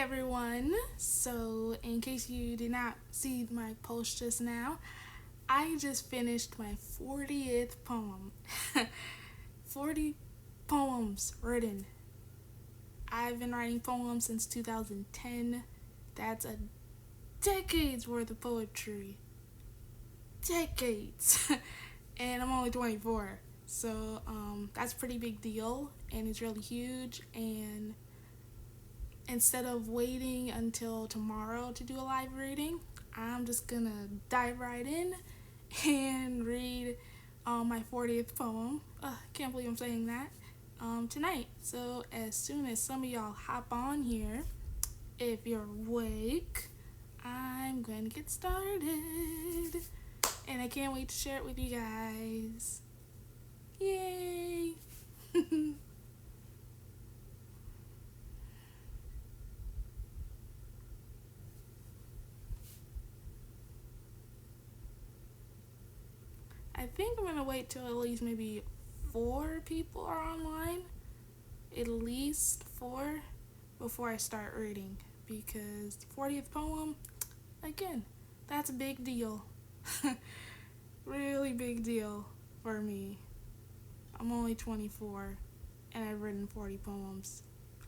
everyone. So, in case you did not see my post just now, I just finished my 40th poem. 40 poems written. I've been writing poems since 2010. That's a decade's worth of poetry. Decades. And I'm only 24. So, that's a pretty big deal, and it's really huge. And instead of waiting until tomorrow to do a live reading, I'm just gonna dive right in and read my 40th poem. Can't believe I'm saying that. Tonight. So as soon as some of y'all hop on here, if you're awake, I'm going to get started. And I can't wait to share it with you guys. Yay! I think I'm gonna wait till at least maybe 4 people are online. At least 4 before I start reading. Because the 40th poem, again, that's a big deal. Really big deal for me. I'm only 24 and I've written 40 poems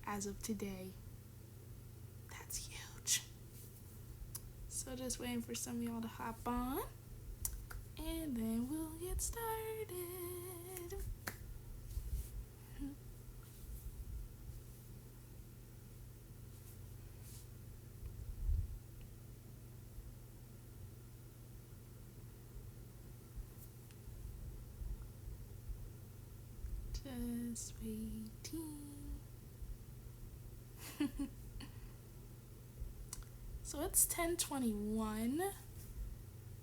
as of today. That's huge. So just waiting for some of y'all to hop on. And then we'll get started. Just waiting. So it's 10:21.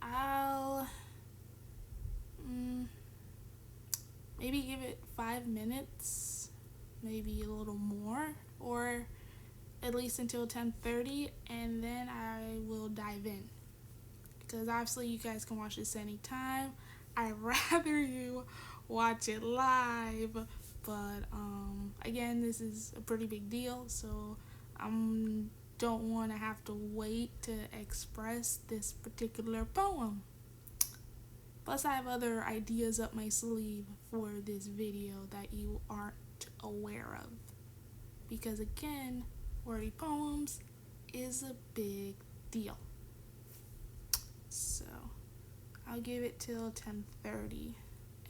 I'll maybe give it 5 minutes, maybe a little more, or at least until 10:30, and then I will dive in. Because obviously you guys can watch this anytime. I'd rather you watch it live, but again, this is a pretty big deal, so I don't want to have to wait to express this particular poem. Plus, I have other ideas up my sleeve for this video that you aren't aware of. Because again, 40 poems is a big deal. So, I'll give it till 10:30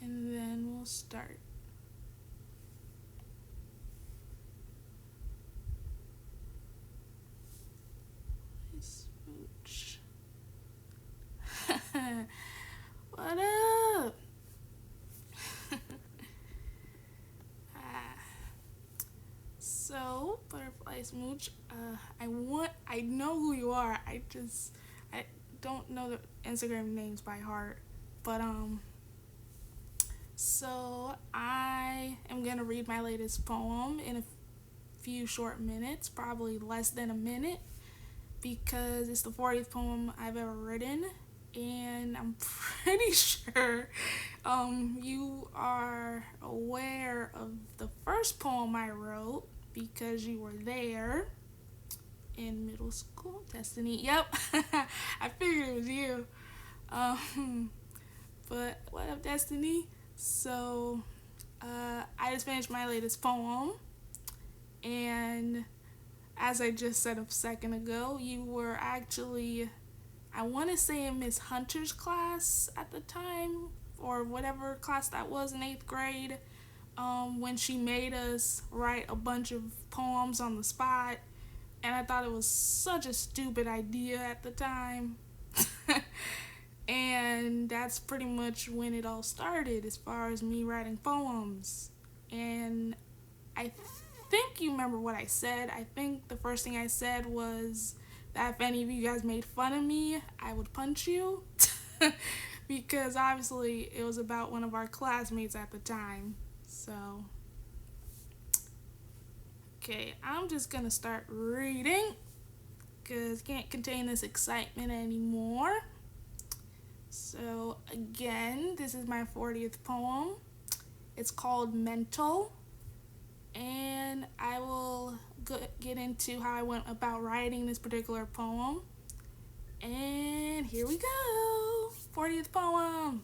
and then we'll start. Smooch. What up? So, Butterfly Smooch, I know who you are. I don't know the Instagram names by heart. But, so I am gonna read my latest poem in a few short minutes, probably less than a minute, because it's the 40th poem I've ever written. And I'm pretty sure you are aware of the first poem I wrote because you were there in middle school. Destiny, yep. I figured it was you. But what up, Destiny? So I just finished my latest poem, and as I just said a second ago, you were actually, I want to say, in Miss Hunter's class at the time, or whatever class that was in 8th grade, when she made us write a bunch of poems on the spot, and I thought it was such a stupid idea at the time. And that's pretty much when it all started as far as me writing poems. And I think you remember what I said. I think the first thing I said was that if any of you guys made fun of me, I would punch you. Because obviously it was about one of our classmates at the time. So, okay, I'm just gonna start reading because can't contain this excitement anymore. So again, this is my 40th poem. It's called Mental, and I will get into how I went about writing this particular poem. And here we go. 40th poem.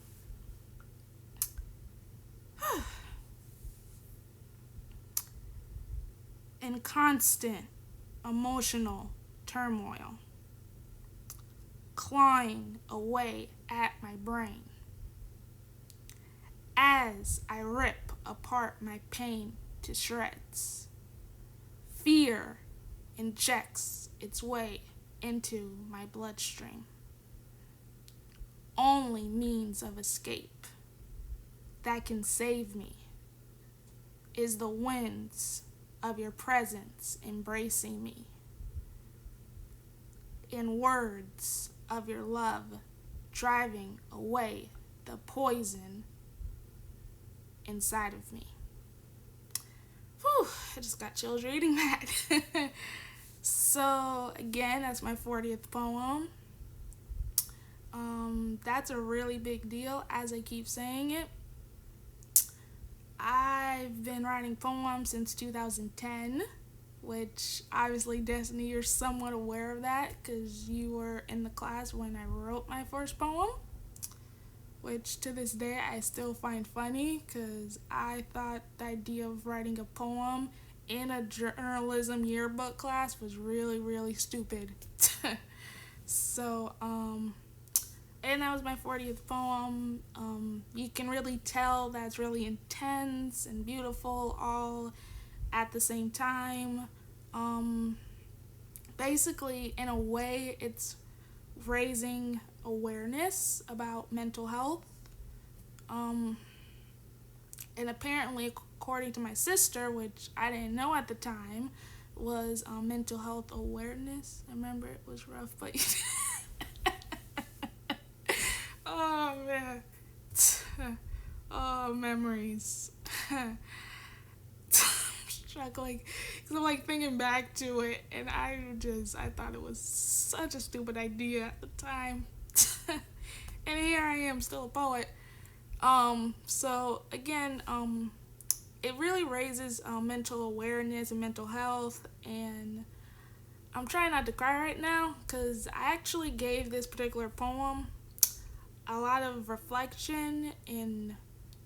In constant emotional turmoil, clawing away at my brain as I rip apart my pain to shreds. Fear injects its way into my bloodstream. Only means of escape that can save me is the winds of your presence embracing me, in words of your love driving away the poison inside of me. Whew, I just got chills reading that. So again, that's my 40th poem. That's a really big deal, as I keep saying it. I've been writing poems since 2010, which obviously, Destiny, you're somewhat aware of that because you were in the class when I wrote my first poem, which to this day I still find funny because I thought the idea of writing a poem in a journalism yearbook class was really, really stupid. So, and that was my 40th poem. You can really tell that's really intense and beautiful all at the same time. Basically, in a way, it's raising awareness about mental health. And apparently, according to my sister, which I didn't know at the time, was mental health awareness. I remember it was rough, but oh man, oh memories. I'm struggling because I'm like thinking back to it, and I thought it was such a stupid idea at the time. And here I am, still a poet. So again, it really raises mental awareness and mental health, and I'm trying not to cry right now because I actually gave this particular poem a lot of reflection and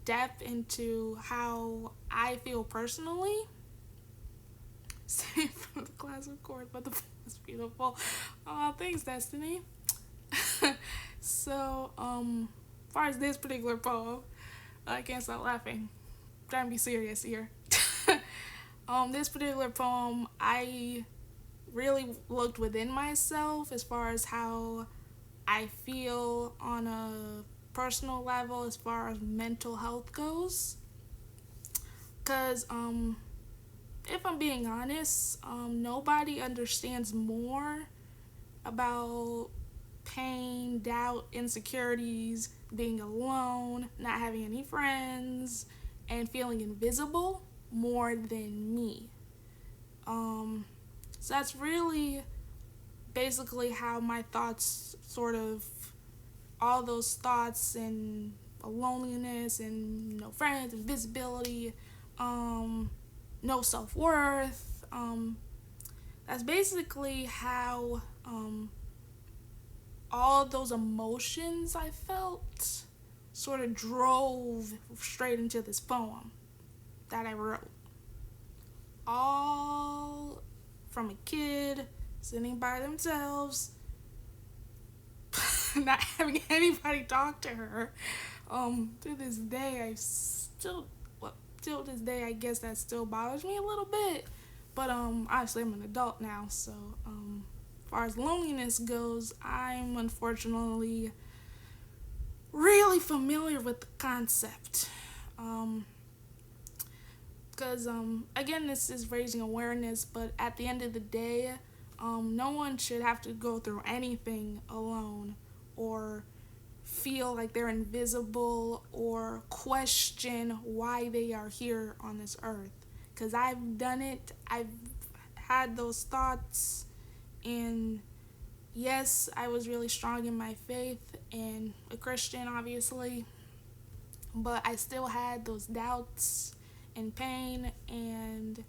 depth into how I feel personally. Same from the class, of course, but the poem was beautiful. Thanks, Destiny. So, as far as this particular poem, I can't stop laughing. I'm trying to be serious here. This particular poem, I really looked within myself as far as how I feel on a personal level as far as mental health goes. Because, if I'm being honest, nobody understands more about pain, doubt, insecurities, being alone, not having any friends, and feeling invisible more than me. So that's really basically how my thoughts sort of, all those thoughts and loneliness and no friends, invisibility, no self-worth, that's basically how all those emotions I felt sort of drove straight into this poem that I wrote. All from a kid sitting by themselves, not having anybody talk to her. To this day, till this day, I guess that still bothers me a little bit. But obviously I'm an adult now, so as far as loneliness goes, I'm unfortunately really familiar with the concept. Because again, this is raising awareness, but at the end of the day, no one should have to go through anything alone or feel like they're invisible or question why they are here on this earth. Because I've done it. I've had those thoughts, and yes, I was really strong in my faith and a Christian, obviously, but I still had those doubts and pain, and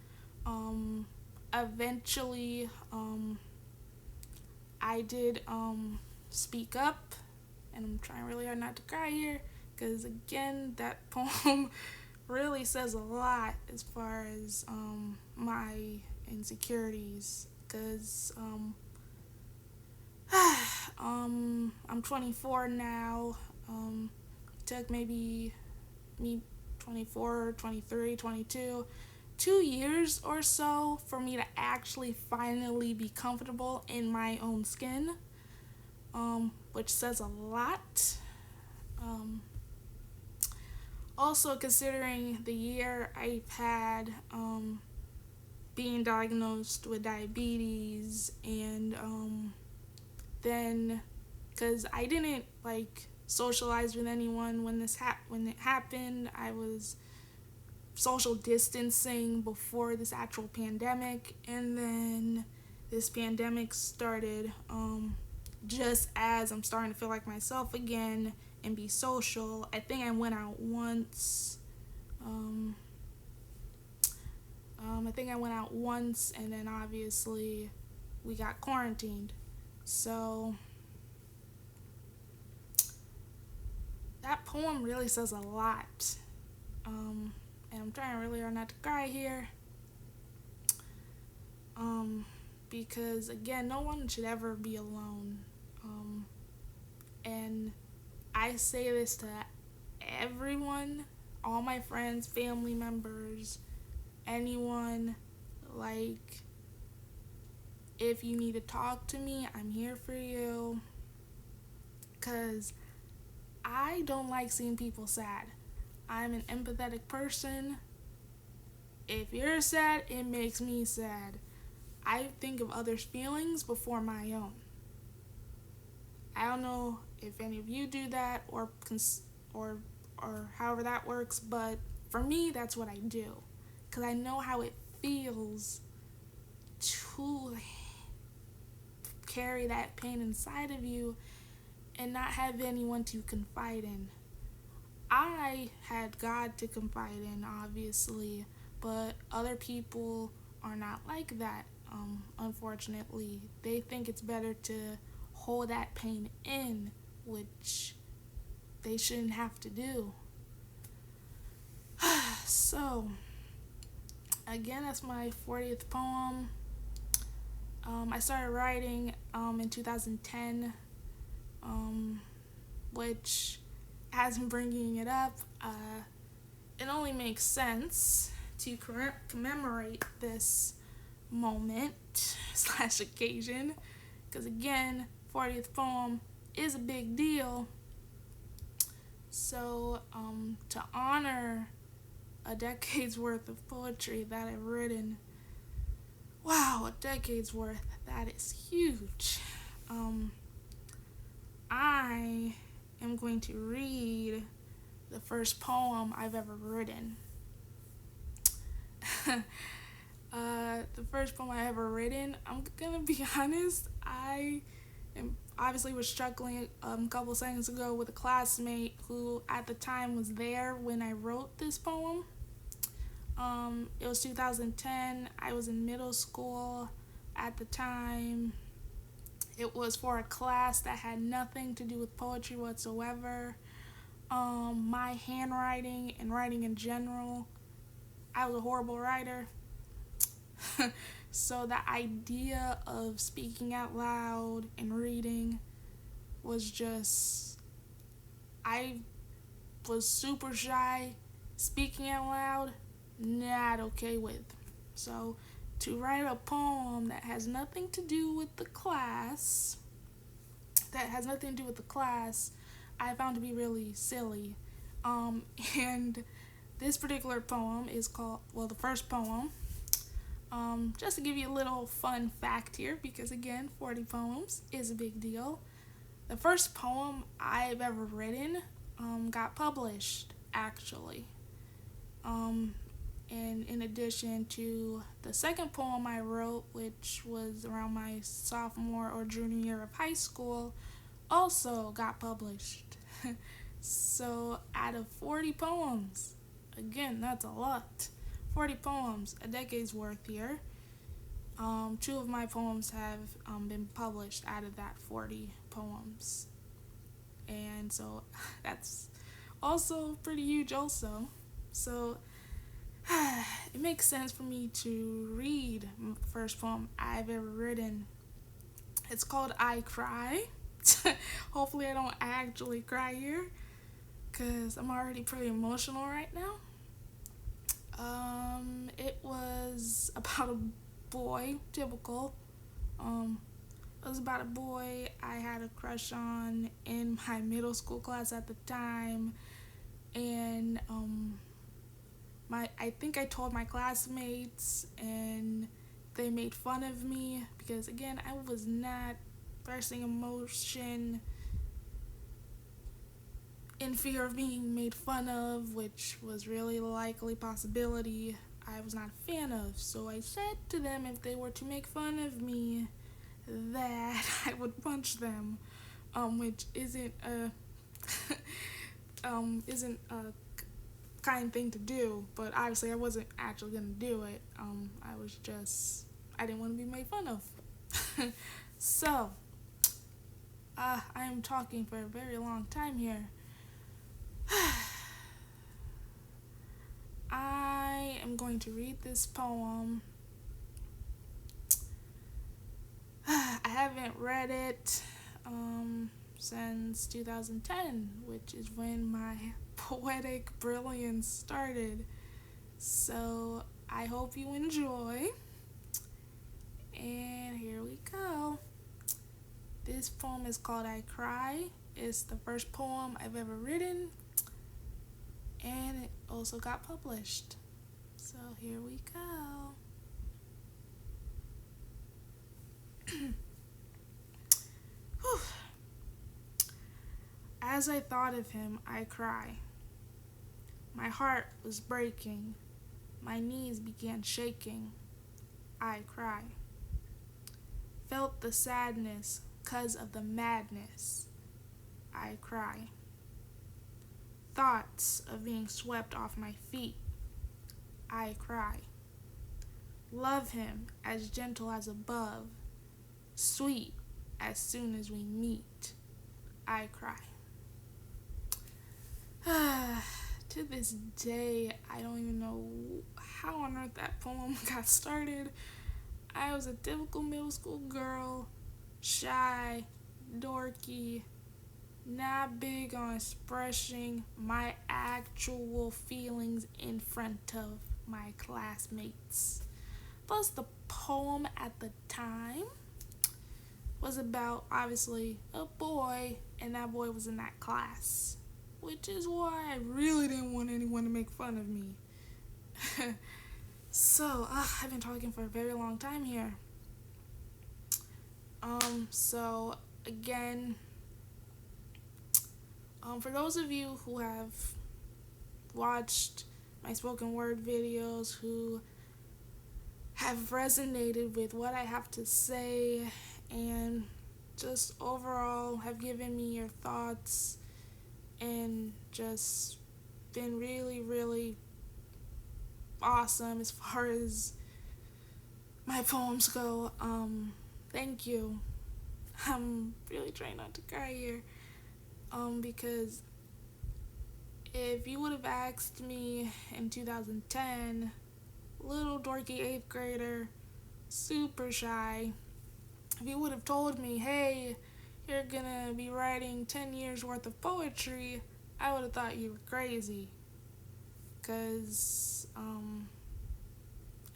eventually, I did speak up, and I'm trying really hard not to cry here, because again, that poem really says a lot as far as my insecurities. Because I'm 24 now. Took maybe me 24, 23, 22, 2 years or so for me to actually finally be comfortable in my own skin, which says a lot. Also, considering the year I've had, being diagnosed with diabetes, and then because I didn't like socialize with anyone when when it happened. I was social distancing before this actual pandemic, and then this pandemic started, just as I'm starting to feel like myself again and be social. I think I went out once. And then obviously we got quarantined. So that poem really says a lot. And I'm trying really hard not to cry here. Because again, no one should ever be alone. And I say this to everyone, all my friends, family members, anyone. Like, if you need to talk to me, I'm here for you. Because I don't like seeing people sad. I'm an empathetic person. If you're sad, it makes me sad. I think of others' feelings before my own. I don't know if any of you do that or however that works, but for me, that's what I do. Because I know how it feels to carry that pain inside of you and not have anyone to confide in. I had God to confide in, obviously, but other people are not like that, unfortunately. They think it's better to hold that pain in, which they shouldn't have to do. So, again, that's my 40th poem. I started writing in 2010, which, as I'm bringing it up, it only makes sense to commemorate this moment / occasion, because again, 40th poem is a big deal. So to honor a decade's worth of poetry that I've written, wow, a decade's worth, that is huge. I am going to read the first poem I've ever written. The first poem I ever written, I'm gonna be honest, I obviously was struggling a couple seconds ago with a classmate who at the time was there when I wrote this poem. It was 2010. I was in middle school at the time. It was for a class that had nothing to do with poetry whatsoever. My handwriting and writing in general, I was a horrible writer. So the idea of speaking out loud and reading was just, I was super shy. Speaking out loud, not okay with. So to write a poem that has nothing to do with the class, I found to be really silly. And this particular poem is called, the first poem, just to give you a little fun fact here, because again, 40 poems is a big deal. The first poem I've ever written got published, actually. And in addition to the second poem I wrote, which was around my sophomore or junior year of high school, also got published. So out of 40 poems, again, that's a lot. 40 poems, a decade's worth here. Two of my poems have been published out of that 40 poems. And so that's also pretty huge also. So it makes sense for me to read the first poem I've ever written. It's called I Cry. Hopefully I don't actually cry here, because I'm already pretty emotional right now. It was about a boy, typical. It was about a boy I had a crush on in my middle school class at the time, and I think I told my classmates, and they made fun of me because, again, I was not expressing emotion in fear of being made fun of, which was really a likely possibility I was not a fan of. So I said to them if they were to make fun of me that I would punch them, which isn't a isn't a kind thing to do, but obviously I wasn't actually gonna do it. I didn't want to be made fun of. So, I am talking for a very long time here. I am going to read this poem. I haven't read it since 2010, which is when my poetic brilliance started. So I hope you enjoy. And here we go. This poem is called I Cry. It's the first poem I've ever written, and it also got published. So here we go. As I thought of him, I cry. My heart was breaking. My knees began shaking. I cry. Felt the sadness 'cause of the madness. I cry. Thoughts of being swept off my feet. I cry. Love him as gentle as above, sweet as soon as we meet. I cry. To this day, I don't even know how on earth that poem got started. I was a typical middle school girl, shy, dorky, not big on expressing my actual feelings in front of my classmates. Plus, the poem at the time was about, obviously, a boy, and that boy was in that class, which is why I really didn't want anyone to make fun of me. So, I've been talking for a very long time here. So, again, for those of you who have watched my spoken word videos, who have resonated with what I have to say, and just overall have given me your thoughts, and just been really, really awesome as far as my poems go. Thank you. I'm really trying not to cry here. Because if you would have asked me in 2010, little dorky 8th grader, super shy, if you would have told me, hey, you're gonna be writing 10 years worth of poetry, I would have thought you were crazy. Because,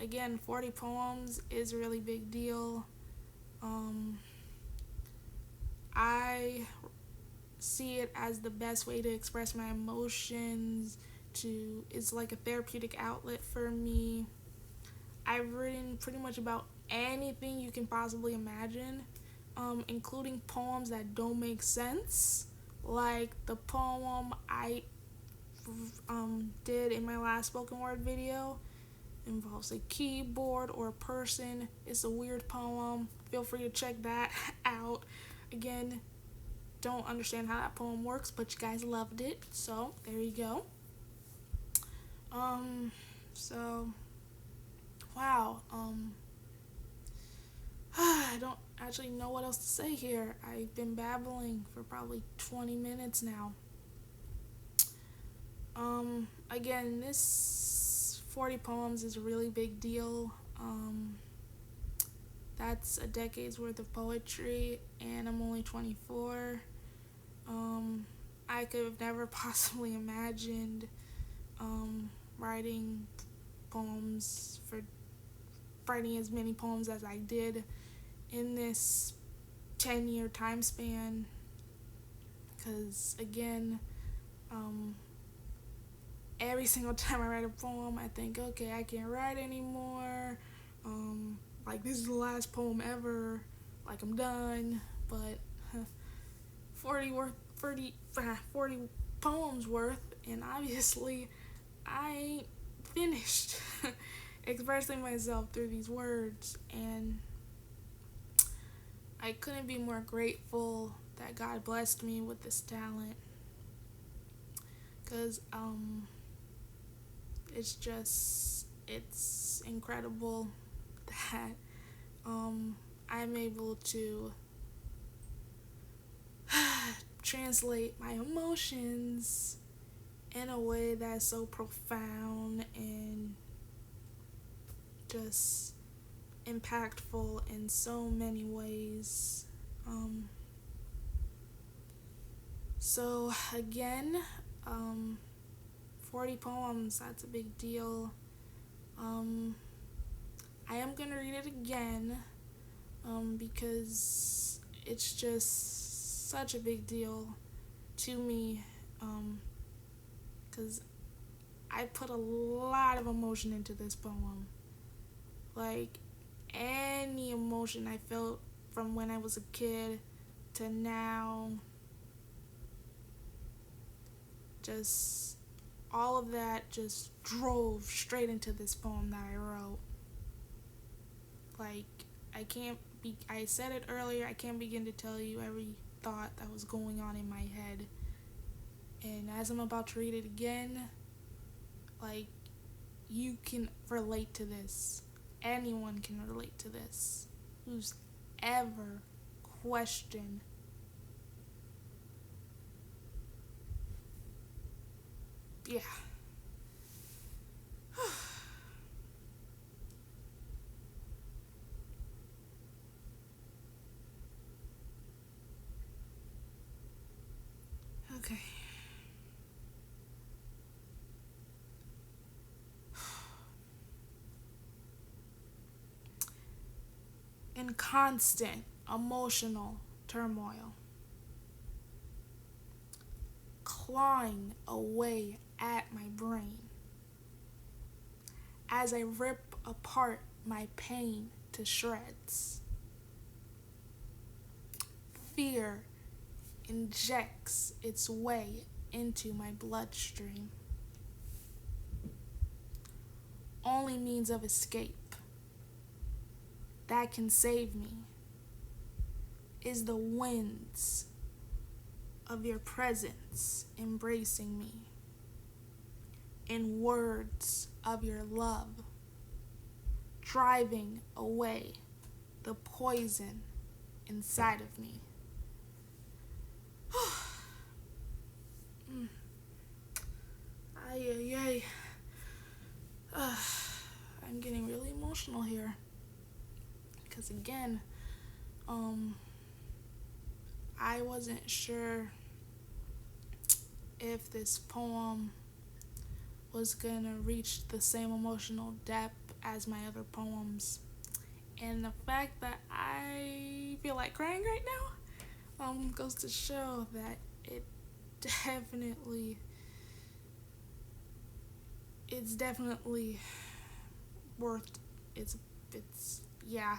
again, 40 poems is a really big deal. I see it as the best way to express my emotions. It's like a therapeutic outlet for me. I've written pretty much about anything you can possibly imagine, including poems that don't make sense, like the poem I did in my last spoken word video. Involves a keyboard or a person. It's a weird poem. Feel free to check that out. Again, don't understand how that poem works, but you guys loved it, so there you go. So wow, I don't actually know what else to say here. I've been babbling for probably 20 minutes now. Again, this 40 poems is a really big deal. That's a decade's worth of poetry, and I'm only 24. I could have never possibly imagined writing poems for writing as many poems as I did in this 10-year time span. Because again, every single time I write a poem, I think, okay, I can't write anymore. Like, this is the last poem ever. Like, I'm done. But 40 poems worth, and obviously I ain't finished expressing myself through these words, and I couldn't be more grateful that God blessed me with this talent, because it's incredible that I'm able to translate my emotions in a way that's so profound and just impactful in so many ways. So again, 40 poems, that's a big deal. I am gonna read it again, because it's just such a big deal to me, because I put a lot of emotion into this poem. Like, any emotion I felt from when I was a kid to now, just all of that just drove straight into this poem that I wrote. Like, I said it earlier, I can't begin to tell you every thought that was going on in my head. And as I'm about to read it again, like, you can relate to this. Anyone can relate to this who's ever questioned yeah. Okay. In constant emotional turmoil, clawing away at my brain as I rip apart my pain to shreds. Fear injects its way into my bloodstream. Only means of escape that can save me is the winds of your presence embracing me, in words of your love, driving away the poison inside of me. Ay. I'm getting really emotional here. Because again, I wasn't sure if this poem was gonna reach the same emotional depth as my other poems. And the fact that I feel like crying right now goes to show that it's definitely worth it's yeah,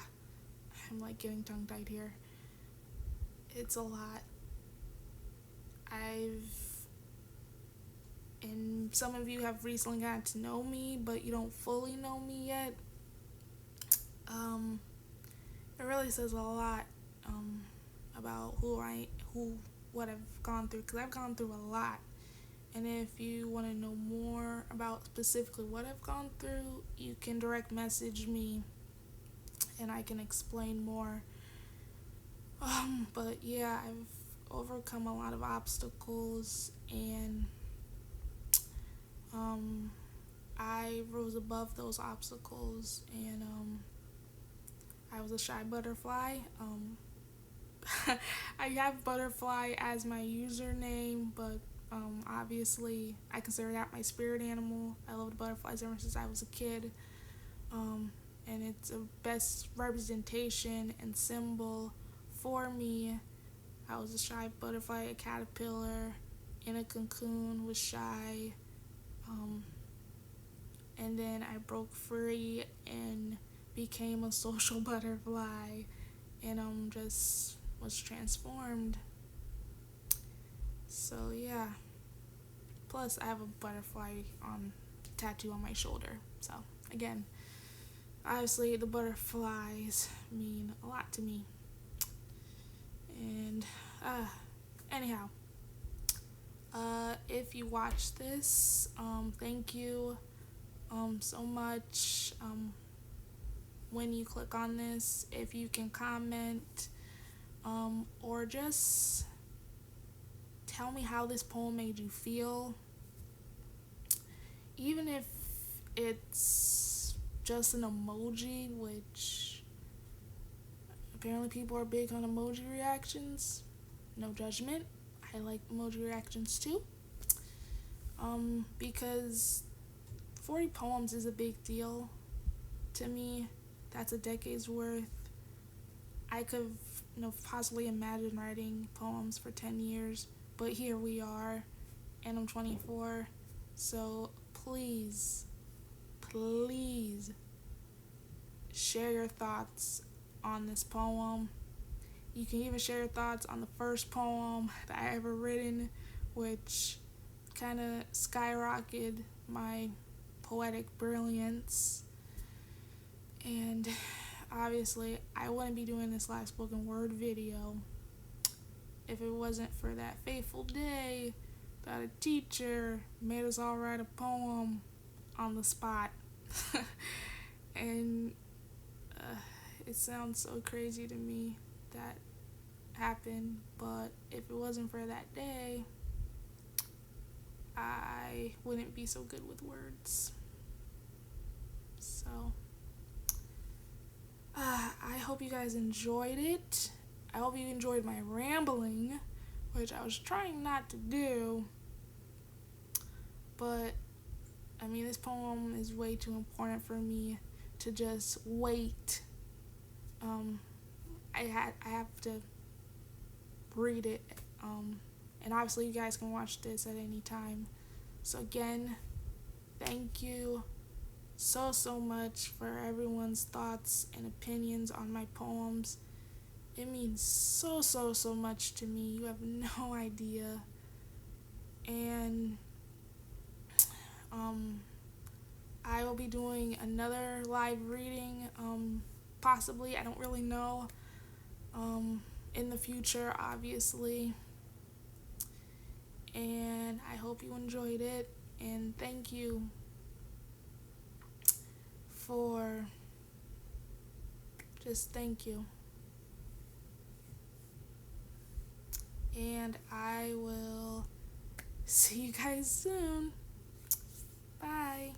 I'm like getting tongue tied here. It's a lot. And some of you have recently gotten to know me, but you don't fully know me yet. It really says a lot about what I've gone through, because I've gone through a lot. And if you want to know more about specifically what I've gone through, you can direct message me and I can explain more. But yeah, I've overcome a lot of obstacles, and um, I rose above those obstacles, and I was a shy butterfly. I have butterfly as my username, but obviously I consider that my spirit animal. I loved butterflies ever since I was a kid, um, and it's a best representation and symbol for me. I was a shy butterfly, a caterpillar in a cocoon, was shy, um, and then I broke free and became a social butterfly, and just was transformed. So yeah. Plus, I have a butterfly tattoo on my shoulder. So again, obviously the butterflies mean a lot to me. And anyhow, if you watch this, thank you so much. When you click on this, if you can comment, or just tell me how this poem made you feel, even if it's just an emoji, which apparently people are big on emoji reactions. No judgment. I like emoji reactions too. Because 40 poems is a big deal to me. That's a decade's worth. I could possibly imagine writing poems for 10 years, but here we are, and I'm 24. So please, please share your thoughts on this poem. You can even share your thoughts on the first poem that I ever written, which kind of skyrocketed my poetic brilliance. And obviously, I wouldn't be doing this live spoken word video if it wasn't for that fateful day that a teacher made us all write a poem on the spot. And it sounds so crazy to me that happened, but if it wasn't for that day, I wouldn't be so good with words. So I hope you guys enjoyed it. I hope you enjoyed my rambling, which I was trying not to do, but I mean, this poem is way too important for me to just wait. I have to read it, and obviously you guys can watch this at any time. So again, thank you so much for everyone's thoughts and opinions on my poems. It means so much to me. You have no idea. And I will be doing another live reading, possibly, I don't really know, in the future, obviously. And I hope you enjoyed it, and thank you for thank you. And I will see you guys soon. Bye.